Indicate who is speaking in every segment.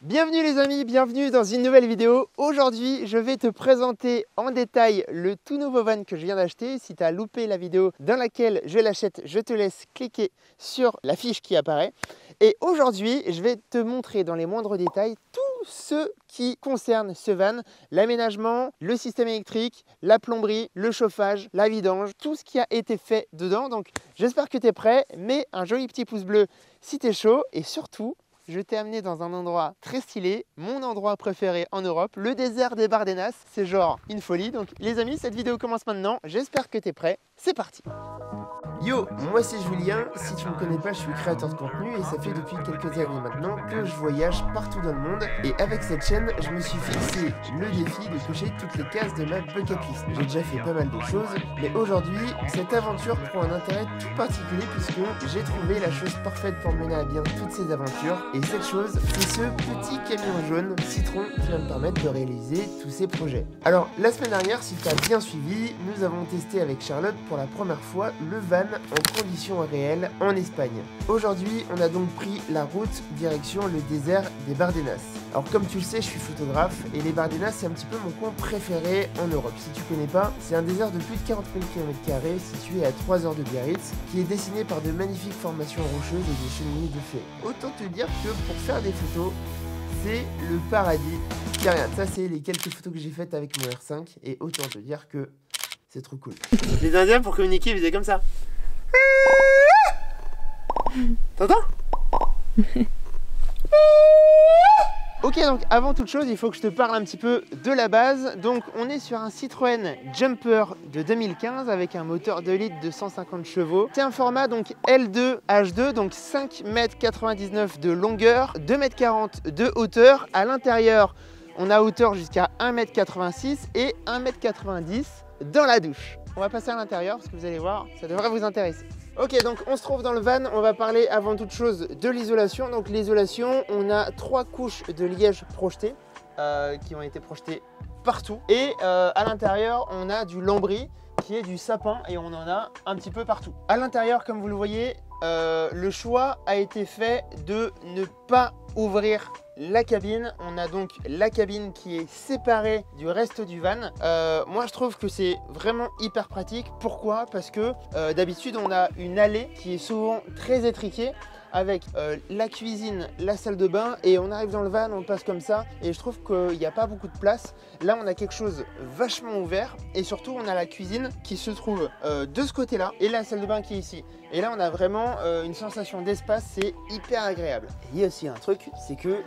Speaker 1: Bienvenue les amis, bienvenue dans une nouvelle vidéo. Aujourd'hui, je vais te présenter en détail le tout nouveau van que je viens d'acheter. Si tu as loupé la vidéo dans laquelle je l'achète, je te laisse cliquer sur la fiche qui apparaît. Et aujourd'hui, je vais te montrer dans les moindres détails tout ce qui concerne ce van, l'aménagement, le système électrique, la plomberie, le chauffage, la vidange, tout ce qui a été fait dedans. Donc j'espère que tu es prêt, mets un joli petit pouce bleu si tu es chaud et surtout, je t'ai amené dans un endroit très stylé, mon endroit préféré en Europe, le désert des Bardenas. C'est genre une folie. Donc les amis, cette vidéo commence maintenant. J'espère que tu es prêt. C'est parti. Yo, moi c'est Julien, si tu ne me connais pas, je suis créateur de contenu et ça fait depuis quelques années maintenant que je voyage partout dans le monde. Et avec cette chaîne, je me suis fixé le défi de cocher toutes les cases de ma bucket list. J'ai déjà fait pas mal de choses, mais aujourd'hui, cette aventure prend un intérêt tout particulier puisque j'ai trouvé la chose parfaite pour mener à bien toutes ces aventures. Et cette chose, c'est ce petit camion jaune citron qui va me permettre de réaliser tous ces projets. Alors, la semaine dernière, si tu as bien suivi, nous avons testé avec Charlotte pour la première fois le van en conditions réelles en Espagne. Aujourd'hui, on a donc pris la route direction le désert des Bardenas. Alors comme tu le sais, je suis photographe et les Bardenas, c'est un petit peu mon coin préféré en Europe. Si tu connais pas, c'est un désert de plus de 40 000 km² situé à 3 heures de Biarritz, qui est dessiné par de magnifiques formations rocheuses et des cheminées de fées. Autant te dire que pour faire des photos, c'est le paradis. Tiens, regarde, ça c'est les quelques photos que j'ai faites avec mon R5 et autant te dire que c'est trop cool. Les Indiens pour communiquer ils faisaient comme ça. T'entends? Ok, donc avant toute chose, il faut que je te parle un petit peu de la base. Donc on est sur un Citroën Jumper de 2015 avec un moteur 2 litres de 150 chevaux. C'est un format donc L2 H2, donc 5,99 m de longueur, 2,40 m de hauteur. À l'intérieur, on a hauteur jusqu'à 1,86 m et 1,90 m dans la douche. On va passer à l'intérieur parce que vous allez voir, ça devrait vous intéresser. Ok, donc on se trouve dans le van, on va parler avant toute chose de l'isolation. Donc l'isolation, on a 3 couches de liège projetées qui ont été projetées partout. Et à l'intérieur, on a du lambris qui est du sapin et on en a un petit peu partout. À l'intérieur, comme vous le voyez, le choix a été fait de ne pas ouvrir la cabine. On a donc la cabine qui est séparée du reste du van. Moi je trouve que c'est vraiment hyper pratique. Pourquoi? Parce que d'habitude on a une allée qui est souvent très étriquée avec la cuisine, la salle de bain et on arrive dans le van, on passe comme ça et je trouve qu'il n'y a pas beaucoup de place. Là on a quelque chose vachement ouvert et surtout on a la cuisine qui se trouve de ce côté là et la salle de bain qui est ici. Et là on a vraiment une sensation d'espace, c'est hyper agréable. Et il y a aussi un truc, c'est que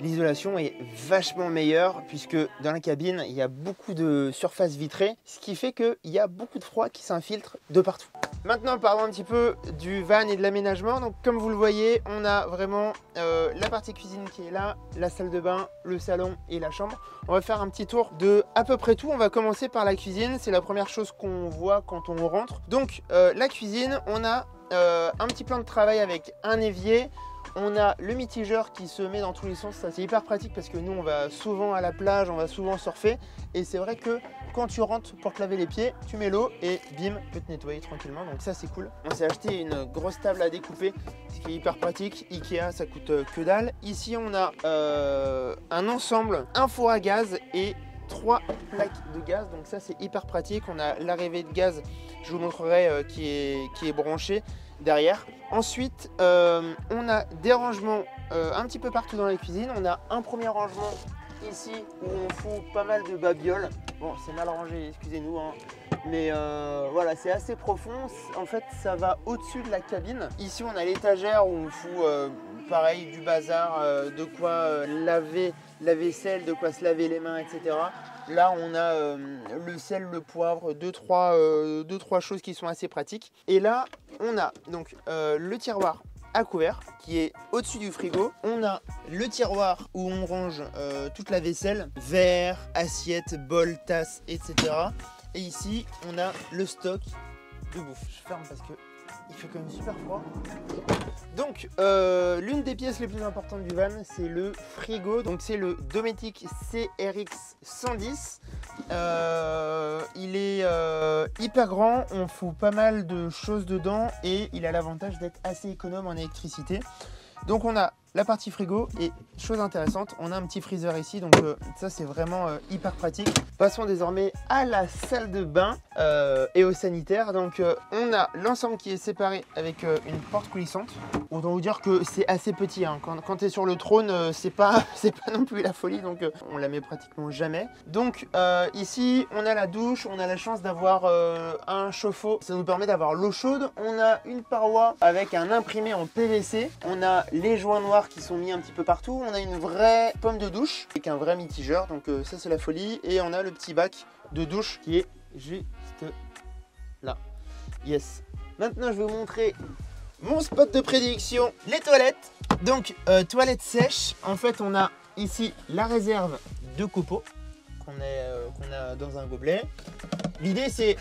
Speaker 1: l'isolation est vachement meilleure puisque dans la cabine, il y a beaucoup de surface vitrée, ce qui fait qu'il y a beaucoup de froid qui s'infiltre de partout. Maintenant, parlons un petit peu du van et de l'aménagement. Donc, comme vous le voyez, on a vraiment la partie cuisine qui est là, la salle de bain, le salon et la chambre. On va faire un petit tour de à peu près tout. On va commencer par la cuisine. C'est la première chose qu'on voit quand on rentre. Donc, la cuisine, on a un petit plan de travail avec un évier. On a le mitigeur qui se met dans tous les sens, ça c'est hyper pratique parce que nous on va souvent à la plage, on va souvent surfer et c'est vrai que quand tu rentres pour te laver les pieds, tu mets l'eau et bim, peut te nettoyer tranquillement, donc ça c'est cool. On s'est acheté une grosse table à découper, ce qui est hyper pratique, Ikea ça coûte que dalle. Ici on a un ensemble, un four à gaz et 3 plaques de gaz, donc ça c'est hyper pratique. On a l'arrivée de gaz, je vous montrerai qui est branché derrière. Ensuite on a des rangements un petit peu partout dans la cuisine. On a un premier rangement ici où on fout pas mal de babioles. Bon c'est mal rangé, excusez-nous hein. Mais voilà, c'est assez profond. En fait ça va au-dessus de la cabine. Ici on a l'étagère où on fout pareil du bazar, de quoi laver la vaisselle, de quoi se laver les mains, etc. Là on a le sel, le poivre, deux trois choses qui sont assez pratiques. Et là on a donc le tiroir à couvert qui est au-dessus du frigo. On a le tiroir où on range toute la vaisselle, verre, assiettes, bols, tasses, etc. Et ici on a le stock de bouffe. Je ferme parce que il fait quand même super froid. Donc l'une des pièces les plus importantes du van, c'est le frigo. Donc c'est le Dometic CRX 110. Il est hyper grand, on fout pas mal de choses dedans et il a l'avantage d'être assez économe en électricité. Donc on a la partie frigo. Et chose intéressante, on a un petit freezer ici, donc ça c'est vraiment hyper pratique. Passons désormais à la salle de bain et au sanitaire. Donc on a l'ensemble qui est séparé avec une porte coulissante. Autant vous dire que c'est assez petit, hein. Quand tu es sur le trône, c'est pas non plus la folie, donc on la met pratiquement jamais. Donc ici on a la douche, on a la chance d'avoir un chauffe-eau, ça nous permet d'avoir l'eau chaude. On a une paroi avec un imprimé en PVC, on a les joints noirs qui sont mis un petit peu partout, on a une vraie pomme de douche avec un vrai mitigeur, donc ça c'est la folie. Et on a le petit bac de douche qui est juste là. Yes. Maintenant je vais vous montrer mon spot de prédilection, les toilettes. Donc toilettes sèches, en fait on a ici la réserve de copeaux qu'on a dans un gobelet. L'idée c'est,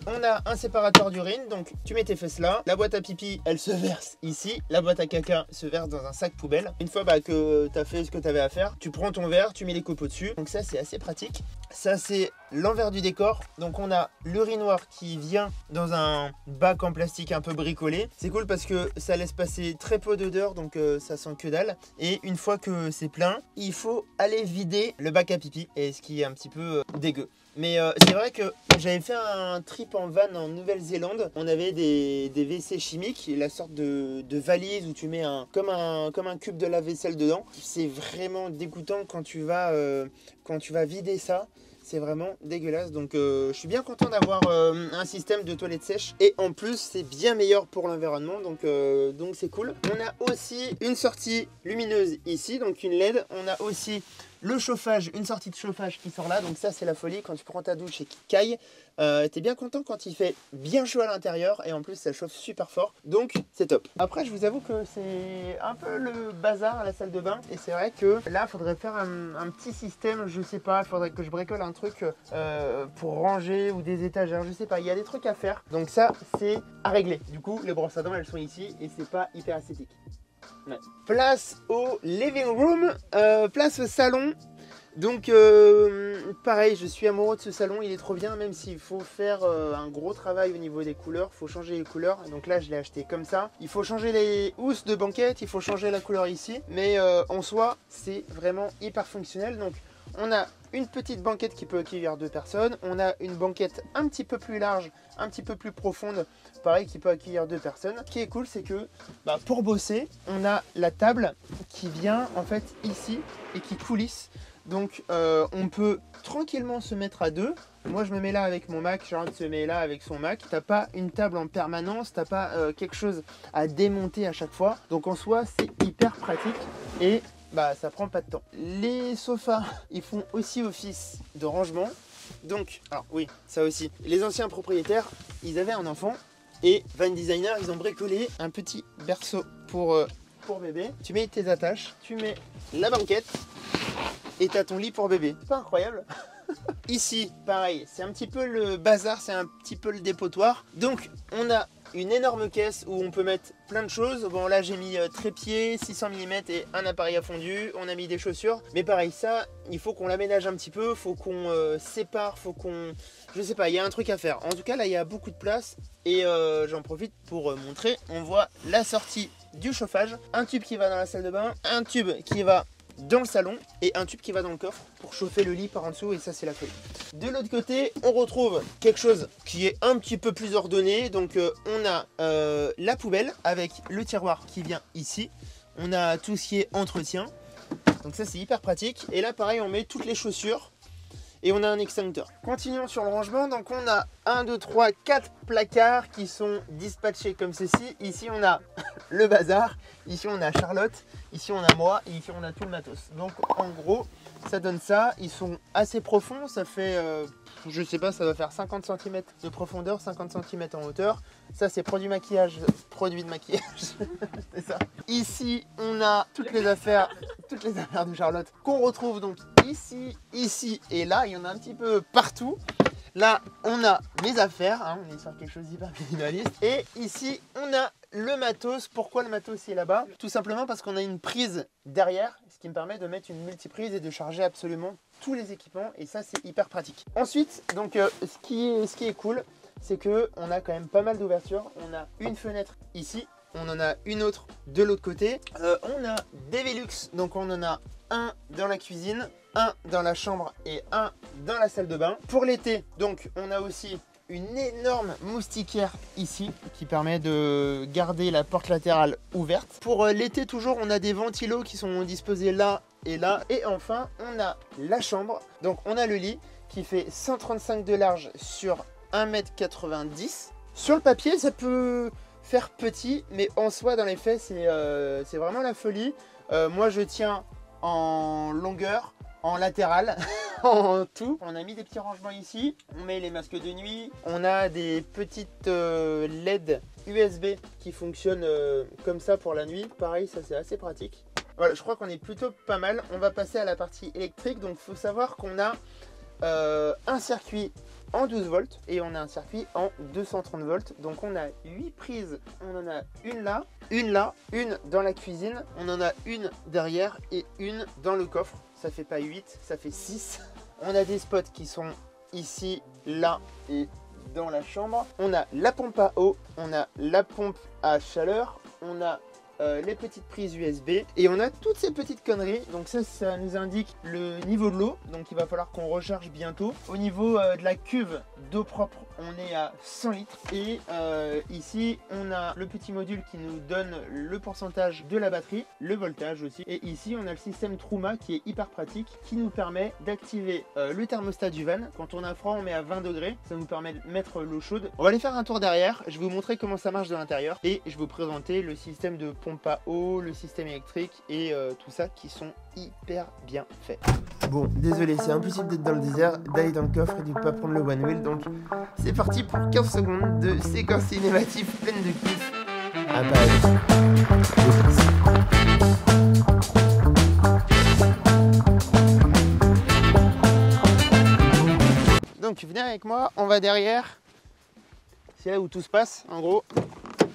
Speaker 1: on a un séparateur d'urine, donc tu mets tes fesses là, la boîte à pipi elle se verse ici, la boîte à caca se verse dans un sac poubelle. Une fois que tu as fait ce que tu avais à faire, tu prends ton verre, tu mets les copeaux dessus, donc ça c'est assez pratique. Ça c'est l'envers du décor, donc on a l'urinoir qui vient dans un bac en plastique un peu bricolé. C'est cool parce que ça laisse passer très peu d'odeur, donc ça sent que dalle. Et une fois que c'est plein, il faut aller vider le bac à pipi, et ce qui est un petit peu dégueu. Mais c'est vrai que j'avais fait un trip en van en Nouvelle-Zélande. On avait des WC chimiques, la sorte de valise où tu mets comme un cube de lave-vaisselle dedans. C'est vraiment dégoûtant quand tu vas vider ça. C'est vraiment dégueulasse, donc je suis bien content d'avoir un système de toilettes sèches, et en plus c'est bien meilleur pour l'environnement, donc c'est cool. On a aussi une sortie lumineuse ici, donc une LED. On a aussi le chauffage, une sortie de chauffage qui sort là, donc ça c'est la folie. Quand tu prends ta douche et qu'il caille, t'es bien content quand il fait bien chaud à l'intérieur, et en plus ça chauffe super fort, donc c'est top. Après je vous avoue que c'est un peu le bazar à la salle de bain, et c'est vrai que là faudrait faire un petit système, je sais pas, il faudrait que je bricole un truc pour ranger, ou des étagères, je sais pas, il y a des trucs à faire, donc ça c'est à régler. Du coup les brosses à dents elles sont ici, et c'est pas hyper esthétique. Ouais. Place au living room, place au salon. Donc pareil, je suis amoureux de ce salon, il est trop bien, même s'il faut faire un gros travail au niveau des couleurs, il faut changer les couleurs. Donc là je l'ai acheté comme ça, il faut changer les housses de banquette, il faut changer la couleur ici, mais en soi c'est vraiment hyper fonctionnel. Donc on a une petite banquette qui peut accueillir 2 personnes, on a une banquette un petit peu plus large, un petit peu plus profonde, pareil, qui peut accueillir 2 personnes. Ce qui est cool, c'est que pour bosser, on a la table qui vient en fait ici et qui coulisse. Donc on peut tranquillement se mettre à 2. Moi je me mets là avec mon Mac, Charlotte se met là avec son Mac. T'as pas une table en permanence, t'as pas quelque chose à démonter à chaque fois. Donc en soi c'est hyper pratique, et ça prend pas de temps. Les sofas, ils font aussi office de rangement. Donc, alors oui, ça aussi. Les anciens propriétaires, ils avaient un enfant, et Van Designer, ils ont bricolé un petit berceau pour bébé. Tu mets tes attaches, tu mets la banquette, et t'as ton lit pour bébé. C'est pas incroyable? Ici, pareil, c'est un petit peu le bazar, c'est un petit peu le dépotoir. Donc, on a une énorme caisse où on peut mettre plein de choses. Bon, là j'ai mis trépied, 600 mm et un appareil à fondu. On a mis des chaussures, mais pareil, ça il faut qu'on l'aménage un petit peu, faut qu'on sépare, faut qu'on, je sais pas, il y a un truc à faire. En tout cas là il y a beaucoup de place, et j'en profite pour montrer. On voit la sortie du chauffage, un tube qui va dans la salle de bain, un tube qui va dans le salon, et un tube qui va dans le coffre pour chauffer le lit par en dessous, et ça c'est la folie. De l'autre côté on retrouve quelque chose qui est un petit peu plus ordonné. Donc on a la poubelle avec le tiroir qui vient ici, on a tout ce qui est entretien, donc ça c'est hyper pratique. Et là pareil on met toutes les chaussures, et on a un extincteur. Continuons sur le rangement. Donc on a 1, 2, 3, 4 placards qui sont dispatchés comme ceci. Ici on a le bazar, ici on a Charlotte, ici on a moi, et ici on a tout le matos. Donc en gros ça donne ça. Ils sont assez profonds, ça fait je sais pas, ça doit faire 50 cm de profondeur, 50 cm en hauteur. Ça c'est produit de maquillage c'est ça. Ici on a toutes les affaires de Charlotte qu'on retrouve donc ici et là. Il y en a un petit peu partout. Là on a mes affaires, hein, on est sur quelque chose d'hyper minimaliste. Et ici on a le matos. Pourquoi le matos est là-bas? Tout simplement parce qu'on a une prise derrière, ce qui me permet de mettre une multiprise et de charger absolument tous les équipements, et ça c'est hyper pratique. Ensuite donc ce qui est cool, c'est que on a quand même pas mal d'ouvertures. On a une fenêtre ici on en a une autre de l'autre côté. On a des Velux, donc on en a un dans la cuisine, un dans la chambre et un dans la salle de bain. Pour l'été, donc on a aussi une énorme moustiquaire ici qui permet de garder la porte latérale ouverte. Pour l'été toujours, on a des ventilos qui sont disposés là et là. Et enfin, on a la chambre. Donc on a le lit qui fait 135 de large sur 1,90 m. Sur le papier, ça peut faire petit, mais en soi, dans les faits, c'est vraiment la folie. Moi, je tiens en longueur, en latéral, en tout. On a mis des petits rangements ici. On met les masques de nuit. On a des petites LED USB qui fonctionnent comme ça pour la nuit. Pareil, ça c'est assez pratique. Voilà, je crois qu'on est plutôt pas mal. On va passer à la partie électrique. Donc, il faut savoir qu'on a un circuit en 12 volts et on a un circuit en 230 volts. Donc on a 8 prises, on en a une là, une dans la cuisine, on en a une derrière et une dans le coffre. Ça fait pas 8, ça fait 6. On a des spots qui sont ici, là et dans la chambre. On a la pompe à eau, on a la pompe à chaleur, on a les petites prises USB et on a toutes ces petites conneries. Donc ça nous indique le niveau de l'eau, donc il va falloir qu'on recharge bientôt. Au niveau de la cuve d'eau propre, on est à 100 litres et ici on a le petit module qui nous donne le pourcentage de la batterie, le voltage aussi, et ici on a le système Truma qui est hyper pratique, qui nous permet d'activer le thermostat du van. Quand on a froid, on met à 20 degrés, ça nous permet de mettre l'eau chaude. On va aller faire un tour derrière, je vais vous montrer comment ça marche de l'intérieur et je vais vous présenter le système de pompe à eau, le système électrique et tout ça qui sont hyper bien faits. Bon, désolé, c'est impossible d'être dans le désert, d'aller dans le coffre et de ne pas prendre le one wheel, donc c'est parti pour 15 secondes de séquence cinématique pleine de kiff. Ah bah donc venez avec moi, on va derrière. C'est là où tout se passe, en gros.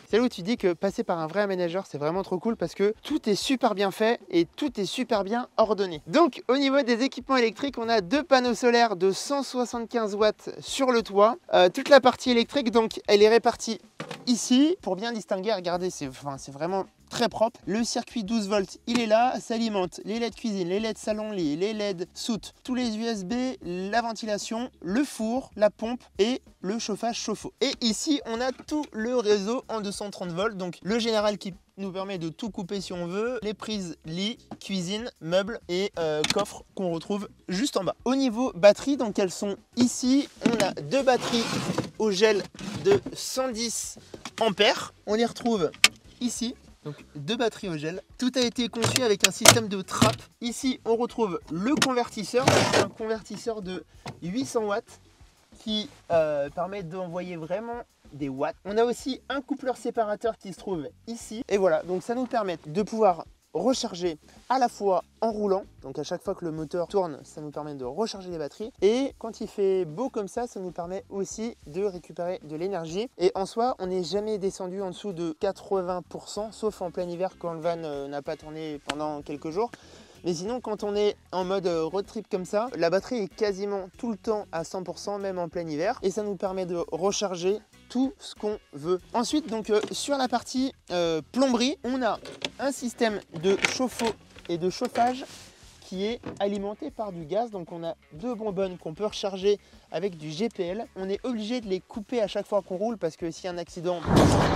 Speaker 1: C'est là où tu dis que passer par un vrai aménageur, c'est vraiment trop cool parce que tout est super bien fait et tout est super bien ordonné. Donc, au niveau des équipements électriques, on a deux panneaux solaires de 175 watts sur le toit. Toute la partie électrique, donc, elle est répartie ici. Pour bien distinguer, regardez, c'est vraiment très propre. Le circuit 12 volts, il est là, ça alimente les LED cuisine, les LED salon-lit, les LED soute, tous les USB, la ventilation, le four, la pompe et le chauffage chauffe-eau. Et ici, on a tout le réseau en 230 volts, donc le général qui nous permet de tout couper si on veut, les prises lit, cuisine, meubles et coffre qu'on retrouve juste en bas. Au niveau batterie, donc elles sont ici, on a deux batteries au gel de 110 ampères, on les retrouve ici. Donc deux batteries au gel. Tout a été conçu avec un système de trappe. Ici, on retrouve le convertisseur, un convertisseur de 800 watts qui permet d'envoyer vraiment des watts. On a aussi un coupleur séparateur qui se trouve ici. Et voilà, donc ça nous permet de pouvoir recharger à la fois en roulant, donc à chaque fois que le moteur tourne, ça nous permet de recharger les batteries, et quand il fait beau comme ça nous permet aussi de récupérer de l'énergie. Et en soi, on n'est jamais descendu en dessous de 80%, sauf en plein hiver quand le van n'a pas tourné pendant quelques jours. Mais sinon, quand on est en mode road trip comme ça, la batterie est quasiment tout le temps à 100%, même en plein hiver, et ça nous permet de recharger tout ce qu'on veut. Ensuite, donc sur la partie plomberie, on a un système de chauffe-eau et de chauffage qui est alimenté par du gaz. Donc on a deux bonbonnes qu'on peut recharger avec du GPL. On est obligé de les couper à chaque fois qu'on roule parce que s'il y a un accident,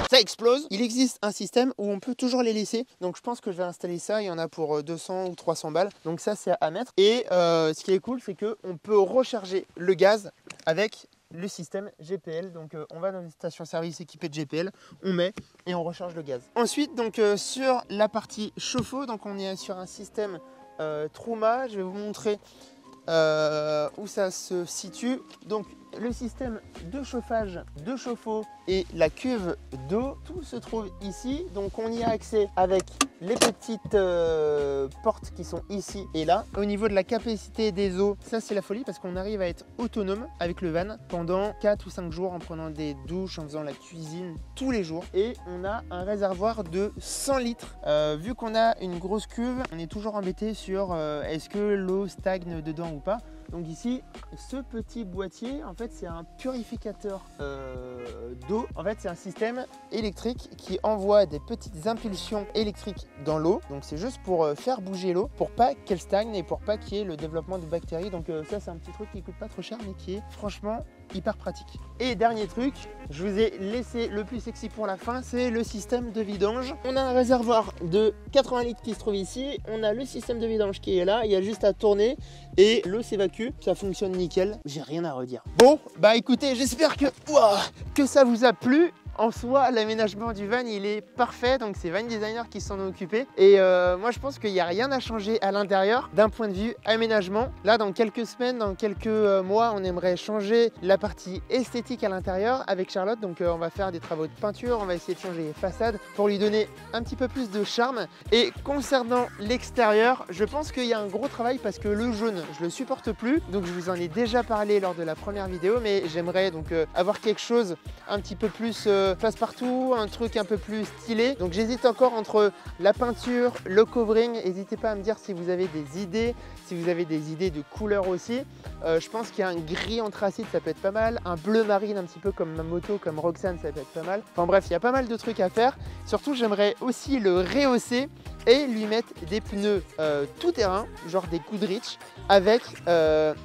Speaker 1: ça explose. Il existe un système où on peut toujours les laisser. Donc je pense que je vais installer ça. Il y en a pour 200 ou 300 balles. Donc ça, c'est à mettre. Et ce qui est cool, c'est qu'on peut recharger le gaz avec le système GPL. Donc on va dans une station-service équipée de GPL, on met et on recharge le gaz. Ensuite, donc sur la partie chauffe-eau, donc on est sur un système Truma. Je vais vous montrer où ça se situe. Donc le système de chauffage, de chauffe-eau et la cuve d'eau, tout se trouve ici. Donc on y a accès avec les petites portes qui sont ici et là. Au niveau de la capacité des eaux, ça c'est la folie parce qu'on arrive à être autonome avec le van pendant 4 ou 5 jours en prenant des douches, en faisant la cuisine tous les jours. Et on a un réservoir de 100 litres. Vu qu'on a une grosse cuve, on est toujours embêté sur est-ce que l'eau stagne dedans ou pas. Donc ici, ce petit boîtier, en fait, c'est un purificateur d'eau. En fait, c'est un système électrique qui envoie des petites impulsions électriques dans l'eau. Donc c'est juste pour faire bouger l'eau, pour pas qu'elle stagne et pour pas qu'il y ait le développement de bactéries. Donc ça, c'est un petit truc qui coûte pas trop cher, mais qui est franchement hyper pratique. Et dernier truc, je vous ai laissé le plus sexy pour la fin, c'est le système de vidange. On a un réservoir de 80 litres qui se trouve ici, on a le système de vidange qui est là, il y a juste à tourner et l'eau s'évacue, ça fonctionne nickel, j'ai rien à redire. Bon, bah écoutez, j'espère que ça vous a plu. En soi, l'aménagement du van, il est parfait, donc c'est Van Designer qui s'en est occupé. Et moi, je pense qu'il n'y a rien à changer à l'intérieur d'un point de vue aménagement. Là, dans quelques semaines, dans quelques mois, on aimerait changer la partie esthétique à l'intérieur avec Charlotte. Donc, on va faire des travaux de peinture, on va essayer de changer les façades pour lui donner un petit peu plus de charme. Et concernant l'extérieur, je pense qu'il y a un gros travail parce que le jaune, je le supporte plus. Donc, je vous en ai déjà parlé lors de la première vidéo, mais j'aimerais donc avoir quelque chose un petit peu plus passe-partout, un truc un peu plus stylé. Donc j'hésite encore entre la peinture, le covering. N'hésitez pas à me dire si vous avez des idées, si vous avez des idées de couleurs aussi. Je pense qu'il y a un gris anthracite, ça peut être pas mal. Un bleu marine, un petit peu comme ma moto, comme Roxane, ça peut être pas mal. Enfin bref, il y a pas mal de trucs à faire. Surtout, j'aimerais aussi le rehausser et lui mettre des pneus tout terrain, genre des Goodrich, avec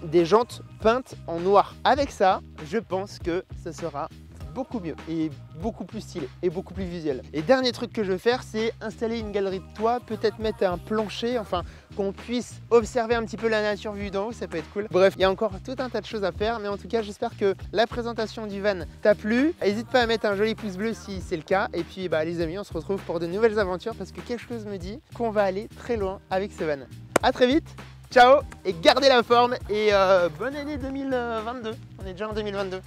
Speaker 1: des jantes peintes en noir. Avec ça, je pense que ça sera beaucoup mieux et beaucoup plus stylé et beaucoup plus visuel. Et dernier truc que je veux faire, c'est installer une galerie de toit, peut-être mettre un plancher, enfin qu'on puisse observer un petit peu la nature vue d'en haut, ça peut être cool. Bref, il y a encore tout un tas de choses à faire, mais en tout cas, j'espère que la présentation du van t'a plu. N'hésite pas à mettre un joli pouce bleu si c'est le cas. Et puis, bah, les amis, on se retrouve pour de nouvelles aventures parce que quelque chose me dit qu'on va aller très loin avec ce van. À très vite, ciao et gardez la forme et bonne année 2022. On est déjà en 2022.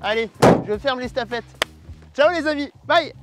Speaker 1: Allez, je ferme les stafettes. Ciao les amis, bye.